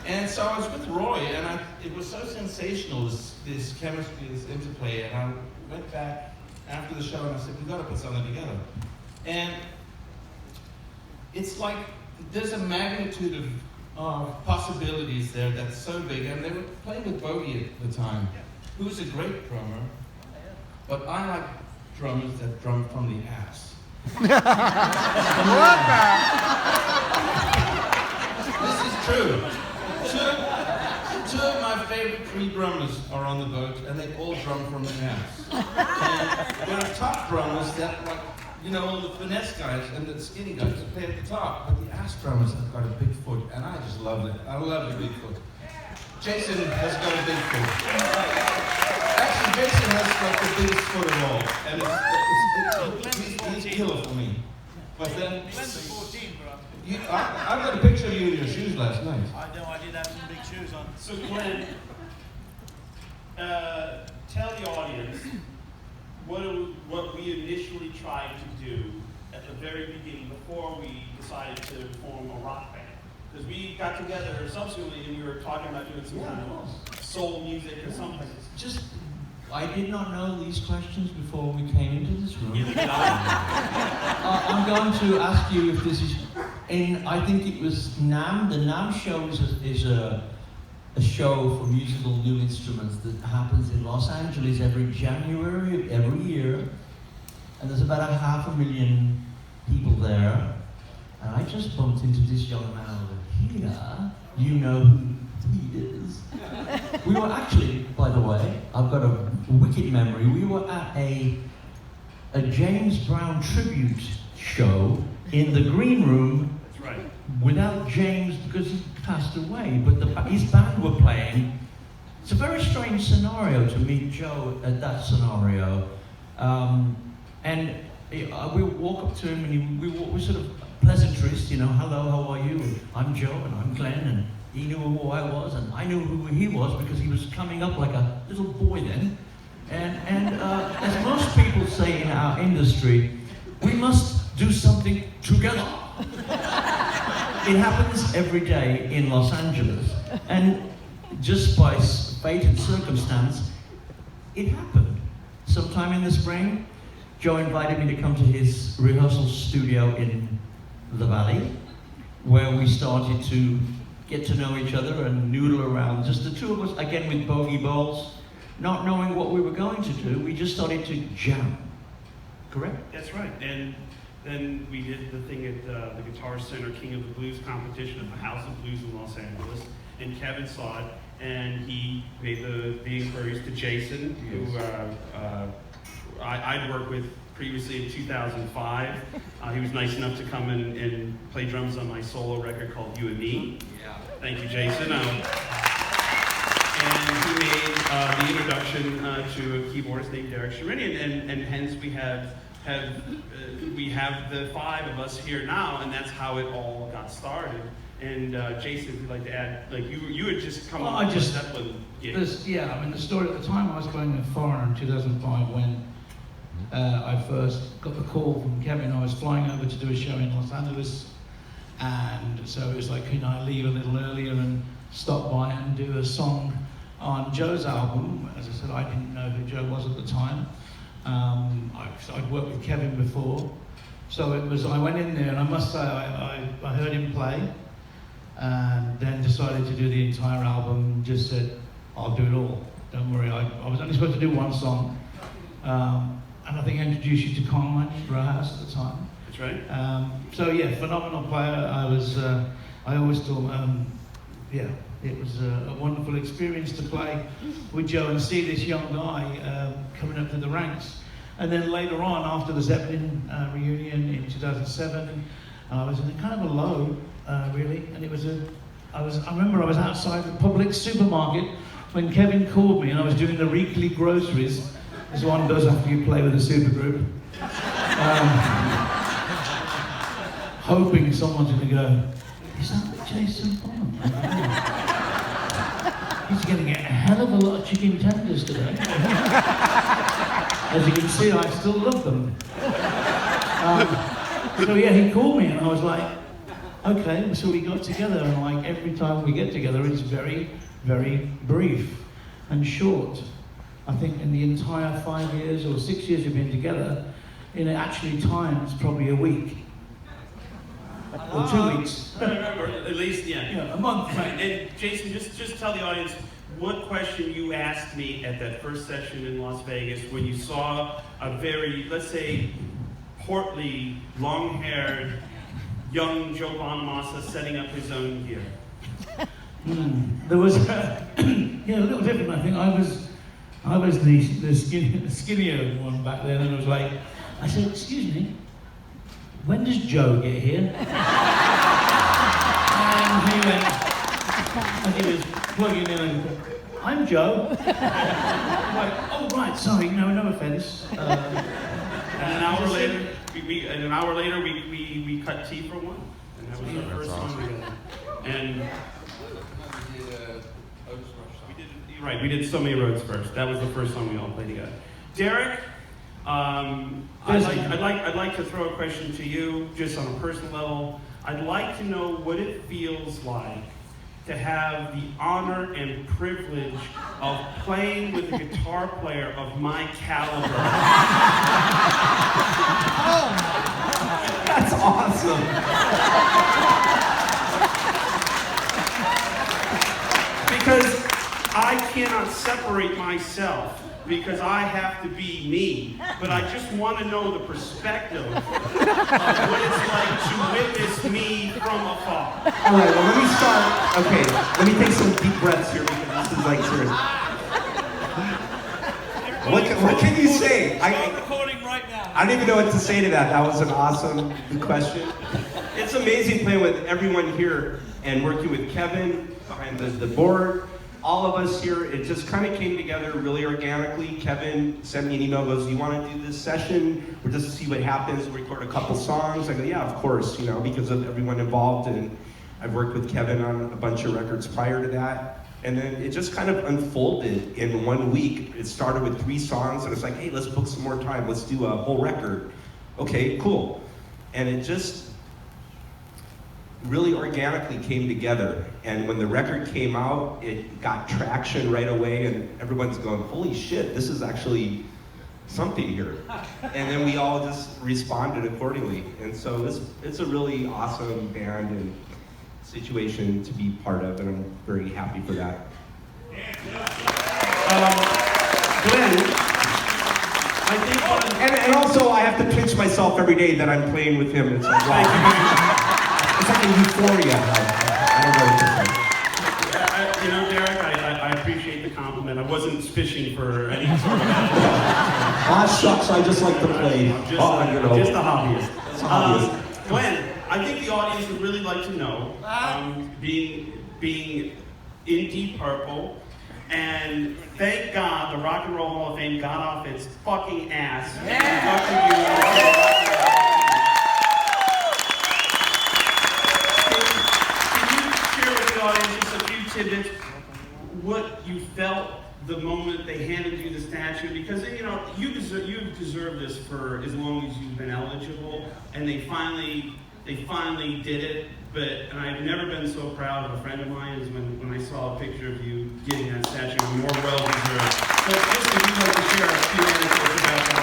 And so I was with Roy, and it was so sensational, this chemistry, this interplay, and I went back after the show and I said, we've got to put something together. And it's like there's a magnitude of possibilities there that's so big, and they were playing with Bogey at the time, who's a great drummer, but I like drummers that drum from the ass. This is true. Two of my favorite three drummers are on the boat, and they all drum from the ass. And there are top drummers that, like, you know, all the finesse guys and the skinny guys that play at the top, but the ass drummers have got a big foot, and I just love it. I love the big foot. Jason has got a big foot. Actually, Jason has got the biggest foot of all, and he's killer for me. But then, I've got a picture of you in your shoes last night. I know, I did have some big shoes on. So Glenn, tell the audience what we initially tried to do at the very beginning before we decided to form a rock band. Because we got together subsequently and we were talking about doing some kind of soul music or something. Just, I did not know these questions before we came into this room. Neither did I. I'm going to ask you if this is, I think it was NAMM. The NAMM show is a show for musical new instruments that happens in Los Angeles every January, every year. And there's about 500,000 people there. And I just bumped into this young man over here. You know who he is. We were actually, by the way, I've got a wicked memory. We were at a James Brown tribute show in the green room. That's right. Without James, because he passed away, but his band were playing. It's a very strange scenario to meet Joe at that scenario. And we walk up to him and we sort of pleasantries, you know, hello, how are you? And I'm Joe and I'm Glenn, and he knew who I was and I knew who he was because he was coming up like a little boy then. And as most people say in our industry, we must do something together. It happens every day in Los Angeles, and just by fate and circumstance, it happened. Sometime in the spring, Joe invited me to come to his rehearsal studio in the Valley, where we started to get to know each other and noodle around. Just the two of us, again with bogey bowls, not knowing what we were going to do, we just started to jam. Correct? That's right. And then we did the thing at the Guitar Center King of the Blues competition at the House of Blues in Los Angeles. And Kevin saw it, and he made the inquiries to Jason, who I'd worked with previously in 2005. He was nice enough to come in and play drums on my solo record called You and Me. Yeah. Thank you, Jason. And he made the introduction to a keyboardist named Derek Sherinian, and hence we have the five of us here now, and that's how it all got started. And Jason, if you'd like to add, like you had just come on the Zeppelin gig. Yeah, I mean the story at the time I was playing with Foreigner in 2005 when I first got the call from Kevin. I was flying over to do a show in Los Angeles, and so it was like, can I leave a little earlier and stop by and do a song on Joe's album? As I said, I didn't know who Joe was at the time. I'd worked with Kevin before, so it was. I went in there, and I must say, I heard him play, and then decided to do the entire album. Just said, I'll do it all. Don't worry. I was only supposed to do one song, and I think I introduced you to Carmine Rojas at the time. That's right. So yeah, phenomenal player. I always thought, it was a wonderful experience to play with Joe and see this young guy coming up to the ranks. And then later on, after the Zeppelin reunion in 2007, I was in a kind of a low, really, and it was I remember I was outside the public supermarket when Kevin called me, and I was doing the weekly groceries, as one does after you play with a supergroup. Hoping someone's going to go, is that Jason Bonham? He's getting a hell of a lot of chicken tenders today. As you can see, I still love them. So yeah, he called me and I was like, okay, so we got together, and like every time we get together, it's very, very brief and short. I think in the entire 5 years or 6 years we've been together, in actually time, it's probably a week. Or 2 weeks. Or at least, Yeah, a month. Right. And Jason, just tell the audience what question you asked me at that first session in Las Vegas when you saw a very, let's say, portly, long-haired, young Joe Bonamassa setting up his own gear. There was a little different. I think I was the skinnier one back then, and it was like, I said, excuse me, when does Joe get here? And he was plugging in and I'm Joe. I'm like, oh right, sorry, no offense. And an hour later, we cut tea for one, and that was the first one we got. And we did So Many Roads first. That was the first song we all played together. Derek, I'd like to throw a question to you, just on a personal level. I'd like to know what it feels like to have the honor and privilege of playing with a guitar player of my caliber. That's awesome. Because I cannot separate myself, because I have to be me, but I just want to know the perspective of what it's like to witness me from afar. All right, well, let me start. Okay, let me take some deep breaths here because this is like serious. What can you say? I don't even know what to say to that. That was an awesome question. It's amazing playing with everyone here and working with Kevin behind the board. All of us here, it just kind of came together really organically. Kevin sent me an email, goes, do you want to do this session? Or just to see what happens, we'll record a couple songs. I go, yeah, of course, because of everyone involved. And I've worked with Kevin on a bunch of records prior to that. And then it just kind of unfolded in 1 week. It started with 3 songs, and it's like, hey, let's book some more time. Let's do a whole record. Okay, cool. And it just really organically came together. And when the record came out, it got traction right away, and everyone's going, holy shit, this is actually something here. And then we all just responded accordingly. And so it's a really awesome band and situation to be part of, and I'm very happy for that. Glenn, I think, and also I have to pinch myself every day that I'm playing with him. It's like, wow. It's like a euphoria. I don't know what to say. Derek, I appreciate the compliment. I wasn't fishing for any sort of... Ah, shucks, I just like to play. I'm just a hobbyist. Glenn, I think the audience would really like to know, being in Deep Purple, and thank God the Rock and Roll Hall of Fame got off its fucking ass. Audience, just a few tidbits, what you felt the moment they handed you the statue, because you deserve this for as long as you've been eligible, and they finally did it. And I've never been so proud of a friend of mine as when I saw a picture of you getting that statue. More well deserved. So just if you'd like to share a few anecdotes about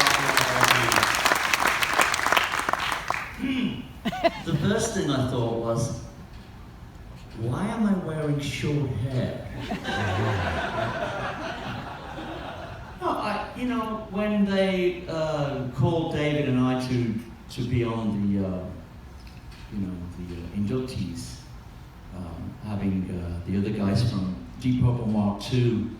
The first thing I thought was, why am I wearing short hair? No, when they called David and I to be on the inductees, having the other guys from Deep Purple Mark II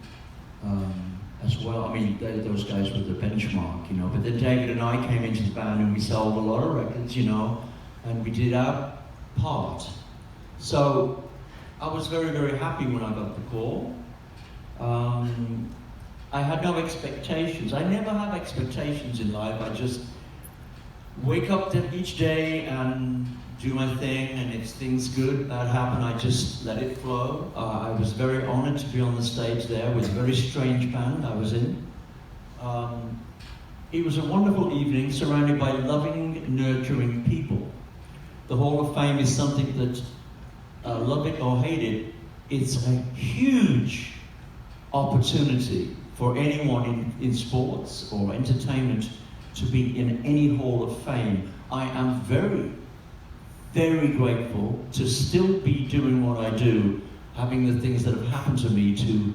as well. I mean, those guys were the benchmark, But then David and I came into the band and we sold a lot of records, and we did our part. So I was very, very happy when I got the call. I had no expectations. I never have expectations in life. I just wake up each day and do my thing, and if things good that happen, I just let it flow. I was very honored to be on the stage there with a very strange band I was in. It was a wonderful evening surrounded by loving, nurturing people. the Hall of Fame is something that, love it or hate it, it's a huge opportunity for anyone in sports or entertainment to be in any Hall of Fame. I am very, very grateful to still be doing what I do, having the things that have happened to me to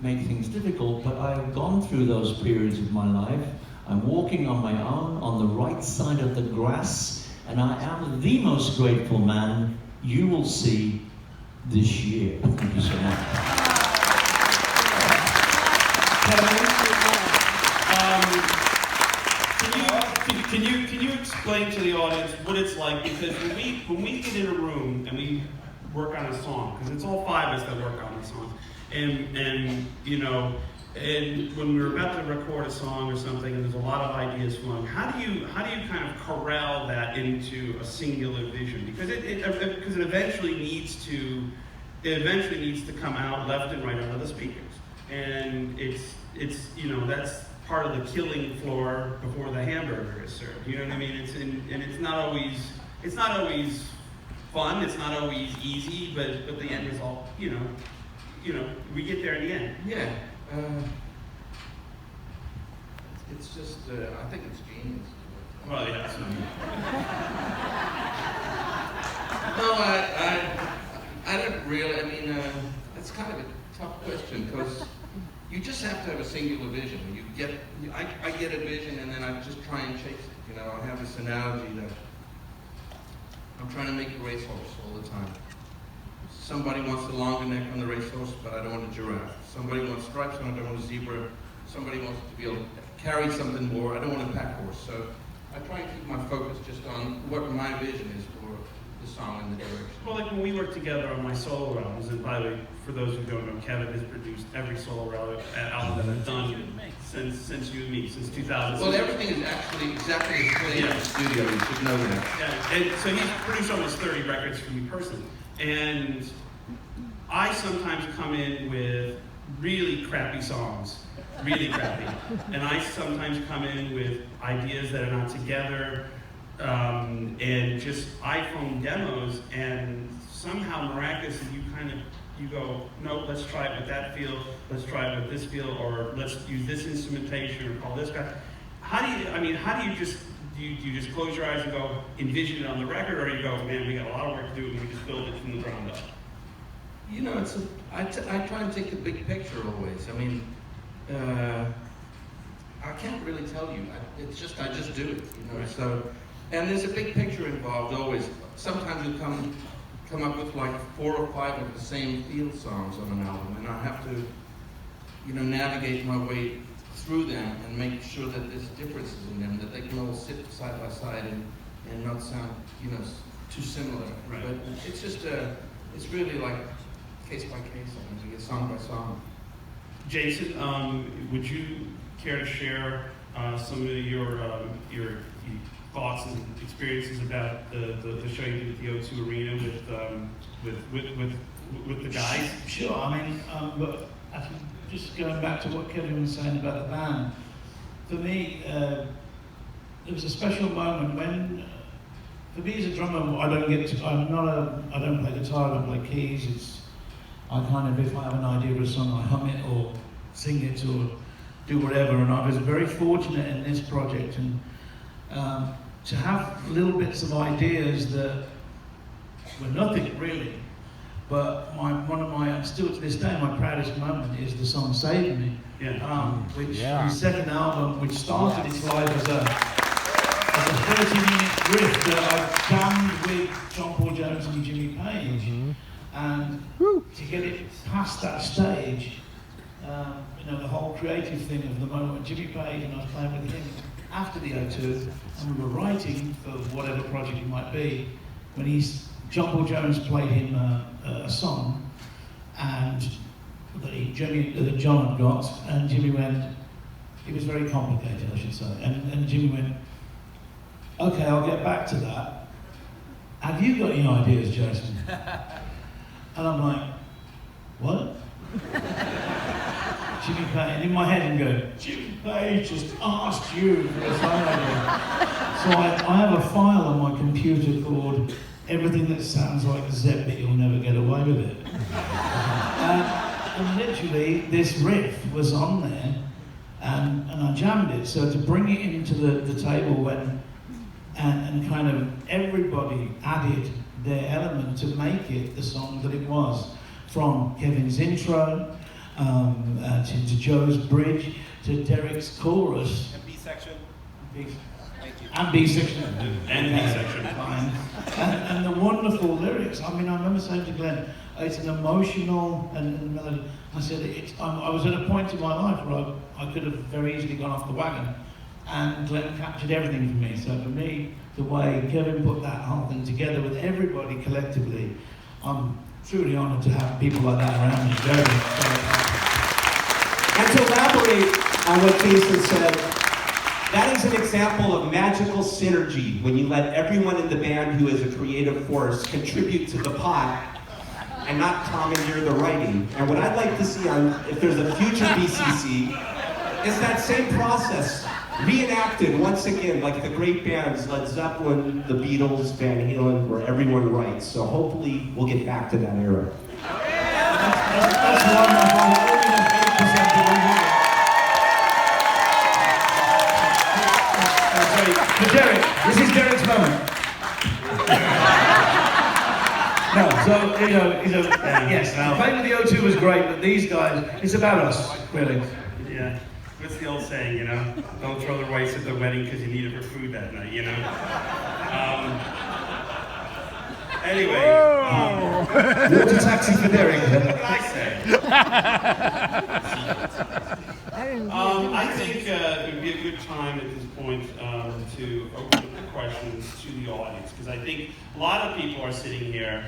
make things difficult, but I've gone through those periods of my life. I'm walking on my own on the right side of the grass, and I am the most grateful man you will see this year. Thank you so much. Can you explain to the audience what it's like? Because when we get in a room and we work on a song, because it's all five of us that work on the song, and you know, and when we're about to record a song or something, and there's a lot of ideas flowing, how do you kind of corral that into a singular vision? Because it eventually needs to come out left and right out of the speakers, and it's you know, that's part of the killing floor before the hamburger is served. You know what I mean? It's not always fun. It's not always easy, but the end result, you know, we get there in the end. Yeah. It's just, I think it's genius. Well, yeah. No, I don't really, I mean, it's kind of a tough question, because you just have to have a singular vision. I get a vision and then I just try and chase it. You know, I have this analogy that I'm trying to make a racehorse all the time. Somebody wants the longer neck on the racehorse, but I don't want a giraffe. Somebody wants stripes, and I don't want a zebra. Somebody wants to be able to carry something more. I don't want a pack horse. So I try and keep my focus just on what my vision is for the song and the direction. Well, like when we work together on my solo albums, and by the way, for those who don't know, Kevin has produced every solo album that I've done since you and me, since 2000. Well, everything is actually exactly as played in the studio. You should know that. Yeah, and so he's produced almost 30 records for me personally. And I sometimes come in with really crappy songs, really crappy. And I sometimes come in with ideas that are not together, and just iPhone demos, and somehow miraculously you go, no, let's try it with that feel, let's try it with this feel, or let's use this instrumentation, or call this guy. How do you just close your eyes and go, envision it on the record, or you go, man, we got a lot of work to do, and we just build it from the ground up? You know, I try and take the big picture always. I mean, I can't really tell you. I just do it, you know. Right. So, and there's a big picture involved always. Sometimes you come up with like 4 or 5 of the same field songs on an album, and I have to, you know, navigate my way through them and make sure that there's differences in them, that they can all sit side by side and not sound, you know, too similar. Right. But it's just it's really like case by case, I mean, song by song. Jason, would you care to share some of your thoughts and experiences about the show you did at the O2 Arena with the guys? Sure. I mean, but I think just going back to what Kevin was saying about the band, for me, there was a special moment when, for me as a drummer, I don't play guitar, I don't play keys. I kind of, if I have an idea of a song, I hum it or sing it or do whatever. And I was very fortunate in this project and to have little bits of ideas that were nothing really. But still to this day, my proudest moment is the song "Save Me," which the second album, which started its life as a 30-minute riff that I jammed with John Paul Jones and Jimmy Page. And to get it past that stage, you know, the whole creative thing of the moment when Jimmy Page and I was playing with him after the O2, and we were writing for whatever project it might be, when John Paul Jones played him a song, and that John had got, and Jimmy went, it was very complicated, I should say, and Jimmy went, okay, I'll get back to that. Have you got any ideas, Jason? And I'm like, what? Jimmy Page, and in my head I'm going, Jimmy Page just asked you for a song idea. So I have a file on my computer called Everything That Sounds Like Zep, but You'll Never Get Away With It. And literally this riff was on there, and I jammed it. So to bring it into the table and kind of everybody added their element to make it the song that it was, from Kevin's intro to Joe's bridge to Derek's chorus. And B section. Thank you. And B section. Fine. And the wonderful lyrics. I mean, I remember saying to Glenn, it's an emotional and melody. I said, I was at a point in my life where I could have very easily gone off the wagon, and Glenn captured everything for me. So for me, the way Kevin put that whole thing together with everybody collectively, I'm truly honoured to have people like that around me. And to elaborate on what Jason said, that is an example of magical synergy when you let everyone in the band who is a creative force contribute to the pot and not commandeer the writing. And what I'd like to see if there's a future BCC is that same process reenacted once again, like the great bands, Led Zeppelin, the Beatles, Van Halen, where everyone writes. So hopefully we'll get back to that era. That's For Derek, this is Derek's moment. No, so, yes, playing with the O2 was great, but these guys, it's about us, really. Yeah. What's the old saying, you know? Don't throw the rice at the wedding because you need it for food that night, you know? Anyway. Water taxi for Derek. What did I say? I think it would be a good time at this point to open up the questions to the audience, because I think a lot of people are sitting here